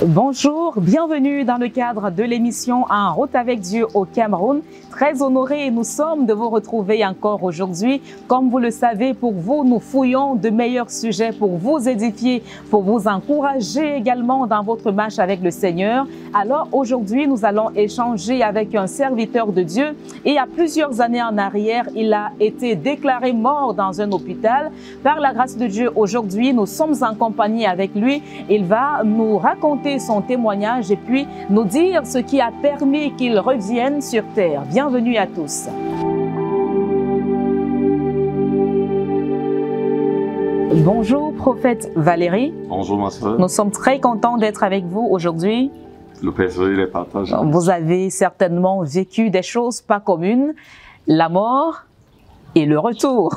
Bonjour, bienvenue dans le cadre de l'émission En route avec Dieu au Cameroun. Très honorés nous sommes de vous retrouver encore aujourd'hui. Comme vous le savez, pour vous, nous fouillons de meilleurs sujets pour vous édifier, pour vous encourager également dans votre marche avec le Seigneur. Alors aujourd'hui, nous allons échanger avec un serviteur de Dieu. Et il y a plusieurs années en arrière, il a été déclaré mort dans un hôpital. Par la grâce de Dieu, aujourd'hui, nous sommes en compagnie avec lui. Il va nous raconter son témoignage et puis nous dire ce qui a permis qu'il revienne sur terre. Bienvenue à tous. Bonjour, prophète Valérie. Bonjour, ma soeur. Nous sommes très contents d'être avec vous aujourd'hui. Le plaisir est partagé. Vous avez certainement vécu des choses pas communes, la mort et le retour.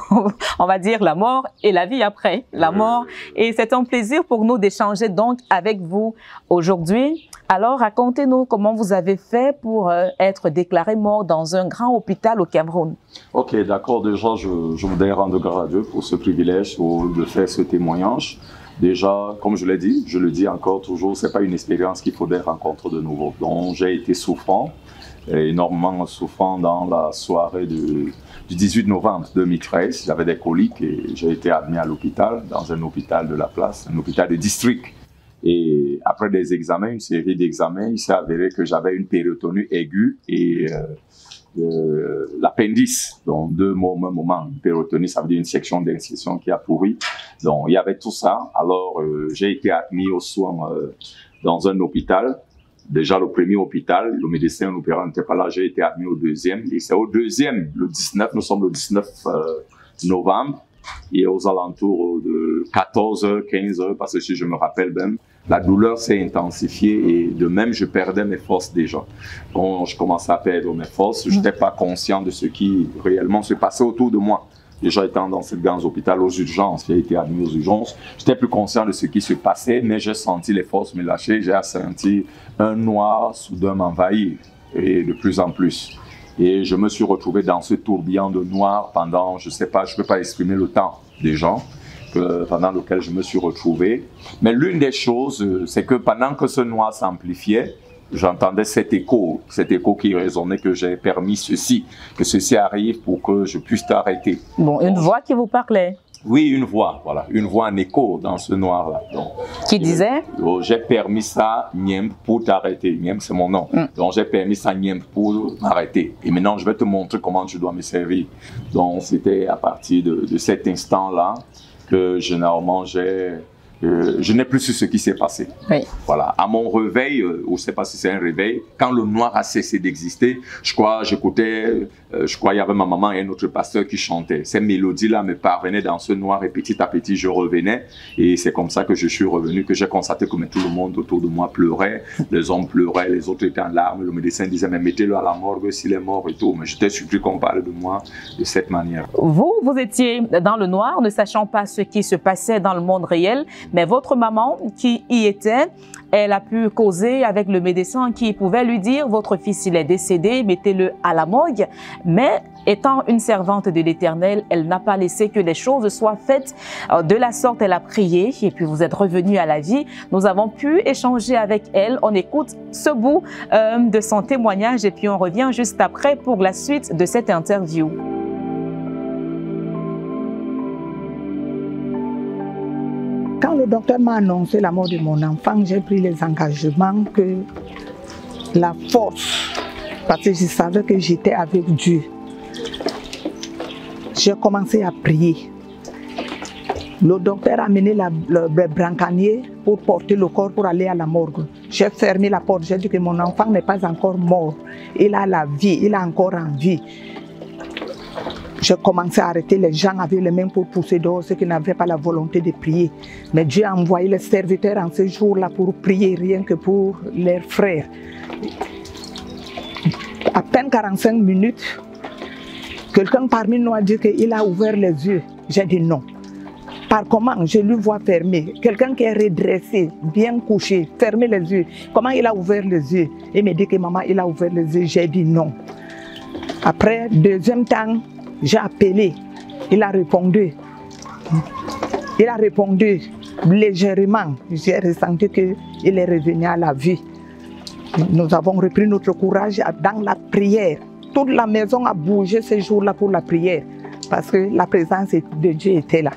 On va dire la mort et la vie après la mort. Et c'est un plaisir pour nous d'échanger donc avec vous aujourd'hui. Alors, racontez-nous comment vous avez fait pour être déclaré mort dans un grand hôpital au Cameroun. Ok, d'accord. Déjà, je voudrais rendre grâce à Dieu pour ce privilège de faire ce témoignage. Déjà, comme je l'ai dit, je le dis encore toujours, c'est pas une expérience qu'il faudrait rencontrer de nouveau. Donc, j'ai été souffrant, énormément souffrant dans la soirée du 18 novembre 2013. J'avais des coliques et j'ai été admis à l'hôpital, dans un hôpital de la place, un hôpital de district. Et après des examens, une série d'examens, il s'est avéré que j'avais une péritonite aiguë et l'appendice, donc deux mots au même moment. Une péritonite, ça veut dire une section d'incision qui a pourri. Donc il y avait tout ça. Alors j'ai été admis aux soins dans un hôpital. Déjà le premier hôpital, le médecin opérant n'était pas là, j'ai été admis au deuxième. Et c'est au deuxième, le 19, nous sommes le 19 novembre, et aux alentours de 14h, 15h, parce que si je me rappelle même, la douleur s'est intensifiée et de même, je perdais mes forces déjà. Quand je commençais à perdre mes forces, je n'étais pas conscient de ce qui réellement se passait autour de moi. Déjà étant dans ce grand hôpital aux urgences, j'ai été admis aux urgences, j'étais plus conscient de ce qui se passait, mais j'ai senti les forces me lâcher, j'ai senti un noir soudain m'envahir, et de plus en plus. Et je me suis retrouvé dans ce tourbillon de noir pendant, je sais pas, je peux pas exprimer le temps des gens, pendant lequel je me suis retrouvé. Mais l'une des choses, c'est que pendant que ce noir s'amplifiait, j'entendais cet écho qui résonnait, que j'ai permis ceci, que ceci arrive pour que je puisse t'arrêter. Bon, une voix qui vous parlait. Oui, une voix, voilà, une voix en écho dans ce noir-là. Qui disait? J'ai permis ça, Nyem, pour t'arrêter. Nyem, c'est mon nom. Donc, j'ai permis ça, Nyem, pour m'arrêter. Et maintenant, je vais te montrer comment tu dois me servir. Donc, c'était à partir de cet instant-là que généralement, je n'ai plus su ce qui s'est passé. Oui. Voilà. À mon réveil, ou je ne sais pas si c'est un réveil, quand le noir a cessé d'exister, je crois il y avait ma maman et un autre pasteur qui chantaient. Ces mélodies-là me parvenaient dans ce noir et petit à petit, je revenais. Et c'est comme ça que je suis revenu, que j'ai constaté que tout le monde autour de moi pleurait. Les hommes pleuraient, les autres étaient en larmes. Le médecin disait, mais mettez-le à la morgue s'il est mort et tout. Mais j'étais surpris qu'on parle de moi de cette manière. Vous étiez dans le noir, ne sachant pas ce qui se passait dans le monde réel. Mais votre maman qui y était, elle a pu causer avec le médecin qui pouvait lui dire « Votre fils, il est décédé, mettez-le à la morgue ». Mais étant une servante de l'Éternel, elle n'a pas laissé que les choses soient faites de la sorte. Elle a prié et puis vous êtes revenu à la vie. Nous avons pu échanger avec elle. On écoute ce bout de son témoignage et puis on revient juste après pour la suite de cette interview. Quand le docteur m'a annoncé la mort de mon enfant, j'ai pris les engagements que la force, parce que je savais que j'étais avec Dieu, j'ai commencé à prier. Le docteur a amené le brancanier pour porter le corps pour aller à la morgue. J'ai fermé la porte, j'ai dit que mon enfant n'est pas encore mort. Il a la vie, il a encore envie. J'ai commencé à arrêter, les gens avaient les mains pour pousser dehors, ceux qui n'avaient pas la volonté de prier. Mais Dieu a envoyé les serviteurs en ce jour-là pour prier, rien que pour leurs frères. À peine 45 minutes, quelqu'un parmi nous a dit qu'il a ouvert les yeux. J'ai dit non. Par comment? Je lui vois fermer. Quelqu'un qui est redressé, bien couché, fermer les yeux. Comment il a ouvert les yeux? Il me dit que maman, il a ouvert les yeux. J'ai dit non. Après, deuxième temps, j'ai appelé, il a répondu. légèrement, j'ai ressenti qu'il est revenu à la vie. Nous avons repris notre courage dans la prière. Toute la maison a bougé ce jour-là pour la prière parce que la présence de Dieu était là.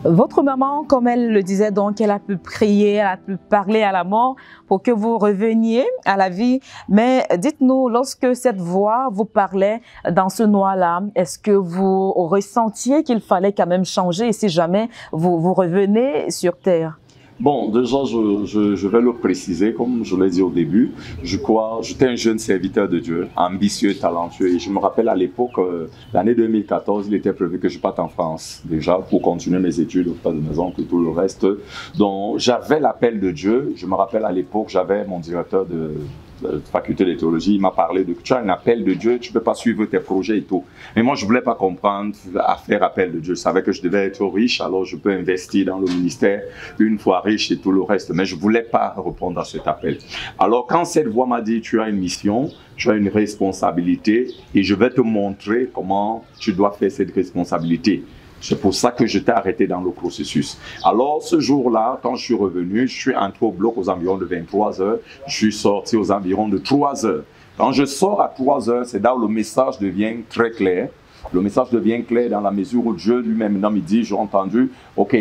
Votre maman, comme elle le disait, donc, elle a pu prier, elle a pu parler à la mort pour que vous reveniez à la vie. Mais dites-nous, lorsque cette voix vous parlait dans ce noir-là, est-ce que vous ressentiez qu'il fallait quand même changer et si jamais vous revenez sur terre? Bon, déjà, je vais le préciser, comme je l'ai dit au début. Je crois, j'étais un jeune serviteur de Dieu, ambitieux, talentueux. Et je me rappelle à l'époque, l'année 2014, il était prévu que je parte en France, déjà, pour continuer mes études auprès de mes oncles et tout le reste. Donc, j'avais l'appel de Dieu. Je me rappelle à l'époque, j'avais mon directeur de faculté de théologie, il m'a parlé de tu as un appel de Dieu, tu ne peux pas suivre tes projets et tout. Mais moi, je ne voulais pas comprendre à faire appel de Dieu. Je savais que je devais être riche, alors je peux investir dans le ministère une fois riche et tout le reste. Mais je ne voulais pas répondre à cet appel. Alors, quand cette voix m'a dit, tu as une mission, tu as une responsabilité et je vais te montrer comment tu dois faire cette responsabilité. C'est pour ça que je t'ai arrêté dans le processus. Alors, ce jour-là, quand je suis revenu, je suis entré au bloc aux environs de 23 heures. Je suis sorti aux environs de 3 heures. Quand je sors à 3 heures, c'est là où le message devient très clair. Le message devient clair dans la mesure où Dieu lui-même me dit, j'ai entendu, ok,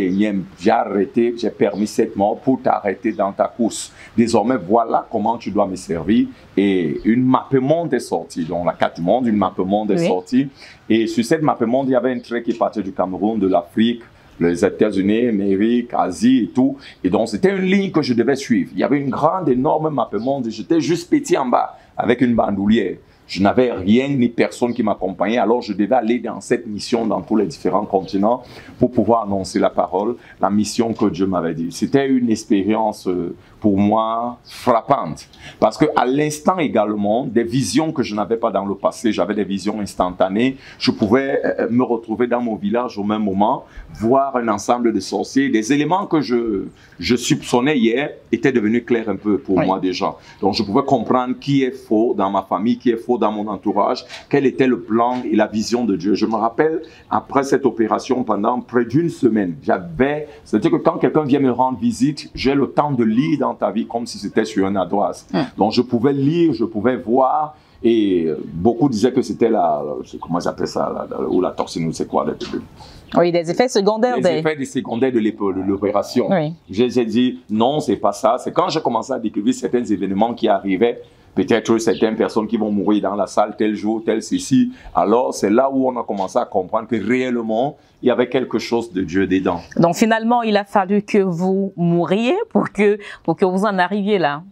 j'ai arrêté, j'ai permis cette mort pour t'arrêter dans ta course. Désormais, voilà comment tu dois me servir. Et une map monde est sortie, donc la carte monde, une map monde est sortie. Et sur cette map monde, il y avait un trait qui partait du Cameroun, de l'Afrique, les États-Unis, Amérique, Asie et tout. Et donc, c'était une ligne que je devais suivre. Il y avait une grande, énorme map monde. J'étais juste petit en bas avec une bandoulière. Je n'avais rien ni personne qui m'accompagnait, alors je devais aller dans cette mission dans tous les différents continents pour pouvoir annoncer la parole, la mission que Dieu m'avait dit. C'était une expérience pour moi frappante parce que à l'instant également, des visions que je n'avais pas dans le passé, j'avais des visions instantanées. Je pouvais me retrouver dans mon village au même moment, voir un ensemble de sorciers, des éléments que je soupçonnais hier étaient devenus clairs un peu pour moi déjà. Donc je pouvais comprendre qui est faux dans ma famille, qui est faux dans mon entourage, quel était le plan et la vision de Dieu. Je me rappelle, après cette opération, pendant près d'une semaine, c'est-à-dire que quand quelqu'un vient me rendre visite, j'ai le temps de lire dans ta vie comme si c'était sur un adresse. Donc je pouvais lire, je pouvais voir, et beaucoup disaient que c'était comment j'appelle ça, ou la toxine, c'est quoi, oui, des effets secondaires. Les effets secondaires de l'opération. Oui. J'ai dit, non, c'est pas ça. C'est quand j'ai commencé à découvrir certains événements qui arrivaient, peut-être certaines personnes qui vont mourir dans la salle tel jour, tel ceci. Alors, c'est là où on a commencé à comprendre que réellement, il y avait quelque chose de Dieu dedans. Donc, finalement, il a fallu que vous mouriez pour que vous en arriviez là.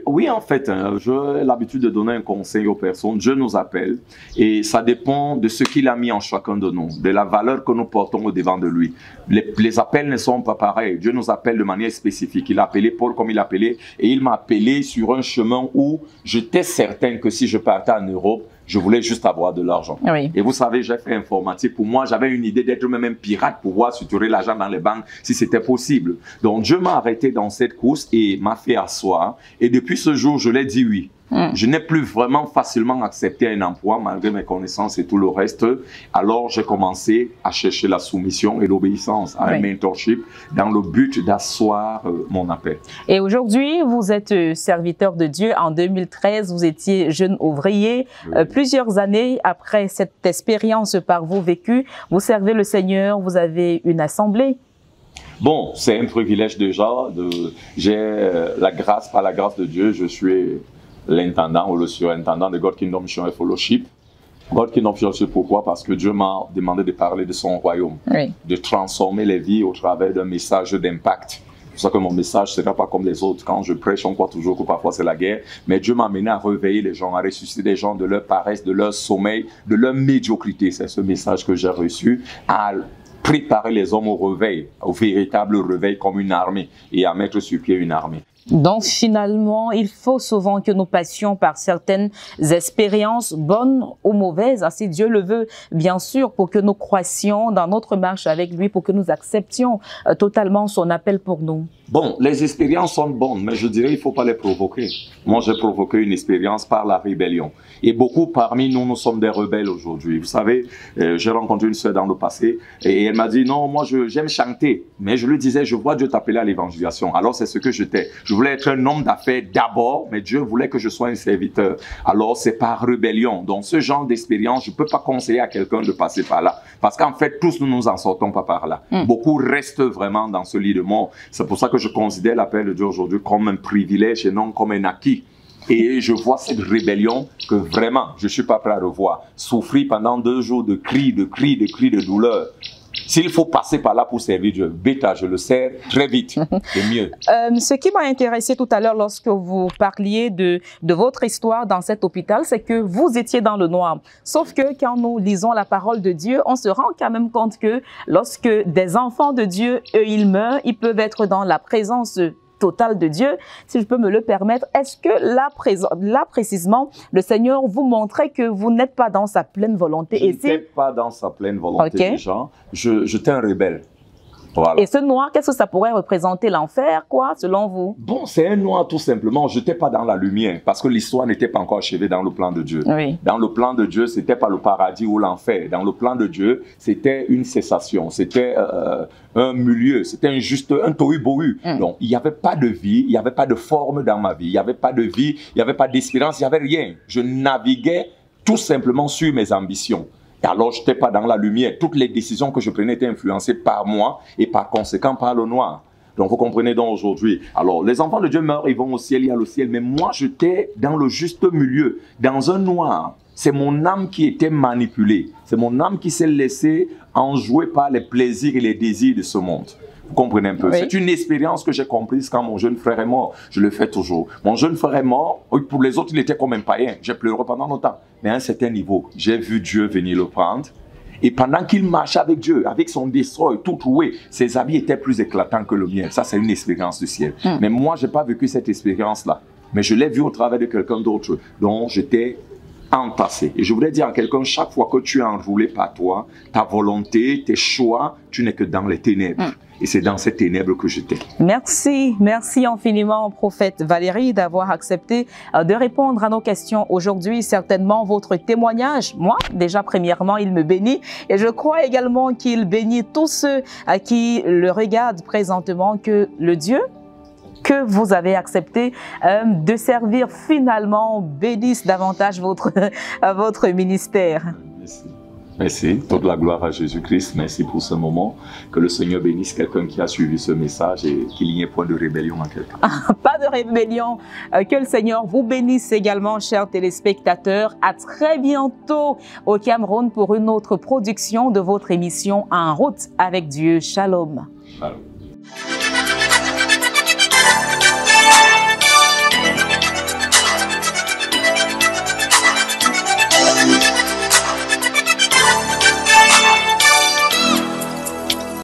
Oui, en fait, j'ai l'habitude de donner un conseil aux personnes. Dieu nous appelle et ça dépend de ce qu'il a mis en chacun de nous, de la valeur que nous portons au devant de lui. Les appels ne sont pas pareils. Dieu nous appelle de manière spécifique. Il a appelé Paul comme il a appelé et il m'a appelé sur un chemin où j'étais certain que si je partais en Europe, je voulais juste avoir de l'argent. Oui. Et vous savez, j'ai fait informatique. Pour moi, j'avais une idée d'être même un pirate pour pouvoir suturer l'argent dans les banques si c'était possible. Donc, Dieu m'a arrêté dans cette course et m'a fait asseoir. Et depuis ce jour, je l'ai dit oui. Je n'ai plus vraiment facilement accepté un emploi malgré mes connaissances et tout le reste. Alors, j'ai commencé à chercher la soumission et l'obéissance à un mentorship dans le but d'asseoir mon appel. Et aujourd'hui, vous êtes serviteur de Dieu. En 2013, vous étiez jeune ouvrier. Plusieurs années après cette expérience par vous vécue, vous servez le Seigneur, vous avez une assemblée. Bon, c'est un privilège déjà. J'ai la grâce, par la grâce de Dieu, je suis l'intendant ou le surintendant de God Kingdom Mission and Fellowship. God Kingdom Fellowship, pourquoi? Parce que Dieu m'a demandé de parler de son royaume, de transformer les vies au travers d'un message d'impact. C'est pour ça que mon message ne sera pas comme les autres. Quand je prêche, on croit toujours que parfois c'est la guerre. Mais Dieu m'a amené à réveiller les gens, à ressusciter les gens de leur paresse, de leur sommeil, de leur médiocrité. C'est ce message que j'ai reçu, à préparer les hommes au réveil, au véritable réveil comme une armée et à mettre sur pied une armée. Donc finalement, il faut souvent que nous passions par certaines expériences, bonnes ou mauvaises, si Dieu le veut, bien sûr, pour que nous croissions dans notre marche avec lui, pour que nous acceptions totalement son appel pour nous. Bon, les expériences sont bonnes, mais je dirais qu'il ne faut pas les provoquer. Moi, j'ai provoqué une expérience par la rébellion. Et beaucoup parmi nous, nous sommes des rebelles aujourd'hui. Vous savez, j'ai rencontré une sœur dans le passé et elle m'a dit, non, moi, j'aime chanter. Mais je lui disais, je vois Dieu t'appeler à l'évangélisation. Alors, c'est ce que j'étais. Je voulais être un homme d'affaires d'abord, mais Dieu voulait que je sois un serviteur. Alors, c'est par rébellion. Donc, ce genre d'expérience, je ne peux pas conseiller à quelqu'un de passer par là. Parce qu'en fait, tous nous nous en sortons pas par là. Beaucoup restent vraiment dans ce lit de mort. C'est pour ça que je considère l'appel de Dieu aujourd'hui comme un privilège et non comme un acquis. Et je vois cette rébellion que vraiment, je ne suis pas prêt à revoir. Souffrir pendant 2 jours de cris, de douleur. S'il faut passer par là pour servir Dieu, bêta, je le sers très vite et mieux. Ce qui m'a intéressé tout à l'heure lorsque vous parliez de votre histoire dans cet hôpital, c'est que vous étiez dans le noir. Sauf que quand nous lisons la parole de Dieu, on se rend quand même compte que lorsque des enfants de Dieu, eux, ils meurent, ils peuvent être dans la présence totale de Dieu, si je peux me le permettre. Est-ce que là précisément, le Seigneur vous montrait que vous n'êtes pas dans sa pleine volonté? Je n'étais pas dans sa pleine volonté déjà. J'étais un rebelle. Voilà. Et ce noir, qu'est-ce que ça pourrait représenter? L'enfer, quoi, selon vous? Bon, c'est un noir tout simplement. Je n'étais pas dans la lumière parce que l'histoire n'était pas encore achevée dans le plan de Dieu. Oui. Dans le plan de Dieu, c'était pas le paradis ou l'enfer. Dans le plan de Dieu, c'était une cessation. C'était un milieu. C'était un tohu-bohu. Donc, il n'y avait pas de vie, il n'y avait pas de forme dans ma vie. Il n'y avait pas de vie, il n'y avait pas d'espérance, il n'y avait rien. Je naviguais tout simplement sur mes ambitions. Et alors, je n'étais pas dans la lumière. Toutes les décisions que je prenais étaient influencées par moi et par conséquent par le noir. Donc, vous comprenez donc aujourd'hui. Alors, les enfants de Dieu meurent, ils vont au ciel, il y a le ciel. Mais moi, j'étais dans le juste milieu, dans un noir. C'est mon âme qui était manipulée. C'est mon âme qui s'est laissée enjouer par les plaisirs et les désirs de ce monde. Vous comprenez un peu? Oui. C'est une expérience que j'ai comprise quand mon jeune frère est mort. Je le fais toujours. Mon jeune frère est mort. Pour les autres, il était comme un païen. J'ai pleuré pendant longtemps. Mais à un certain niveau, j'ai vu Dieu venir le prendre. Et pendant qu'il marchait avec Dieu, avec son destroy tout troué, ses habits étaient plus éclatants que le mien. Ça, c'est une expérience du ciel. Mais moi, je n'ai pas vécu cette expérience-là. Mais je l'ai vu au travers de quelqu'un d'autre. Donc, j'étais entassé. Et je voudrais dire à quelqu'un, chaque fois que tu es enroulé par toi, ta volonté, tes choix, tu n'es que dans les ténèbres. Et c'est dans ces ténèbres que j'étais. Merci, merci infiniment, prophète Valérie, d'avoir accepté de répondre à nos questions aujourd'hui. Certainement, votre témoignage, moi, déjà, premièrement, il me bénit. Et je crois également qu'il bénit tous ceux à qui le regardent présentement, que le Dieu que vous avez accepté de servir finalement bénisse davantage votre ministère. Merci. Merci. Toute la gloire à Jésus-Christ. Merci pour ce moment. Que le Seigneur bénisse quelqu'un qui a suivi ce message et qu'il n'y ait point de rébellion en quelqu'un. Pas de rébellion. Que le Seigneur vous bénisse également, chers téléspectateurs. À très bientôt au Cameroun pour une autre production de votre émission En route avec Dieu. Shalom. Shalom.